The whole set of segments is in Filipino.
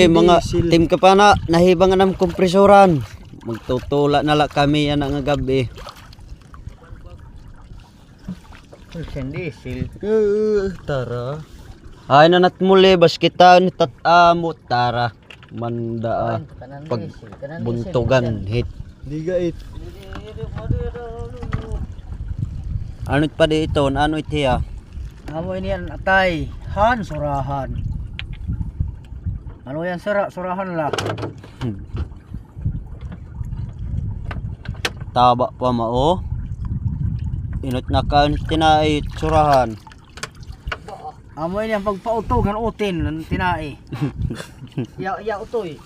Mga team ka pa na nahibangan ng kompresoran. Magtutula na lang kami yan nga gabi. Diesel. Tara. Ay na muli bas kita ni tatamot tara. Manda pag buntugan hit. Diga it. Ano pa dito? Ano itiya? Amo ini yan atay. Han surahan. Ano yan surahan la. Taba pa mao. Inot na ka tinai surahan. Amo ini ang pagpautogan utin ng tinai. Ya utoy.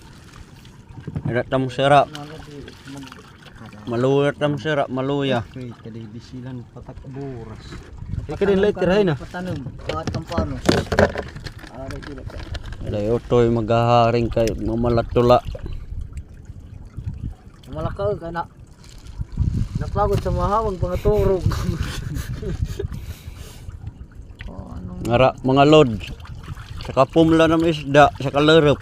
Ratam sira. Maluya tam sira maluya. Kadai bisilan patak buras. Ikadin lighter hay na. Patanong at kampano. Ari dili ka. Dai otoy magaharing kay mamalatula. Malakaw ka na. Napagod sa mahawang pangaturog. Ngara mga load. Saka pumla ng isda, saka lerep.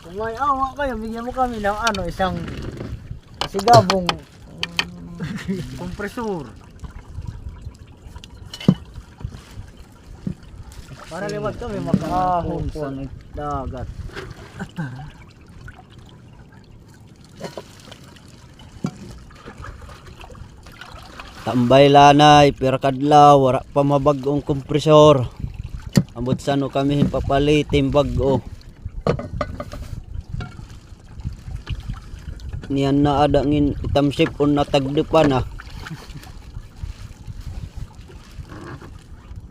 Kung may awa kayo, bigyan mo kami ng isang sigabong kompresor. Para liwat kami makahon sa dagat. Tambay lanay, pero kadlaw, wala pa mabag-ong kompresor. Ambot sano kami papalitin bag-o. Niyan na adangin itamsip on natagdipan ah.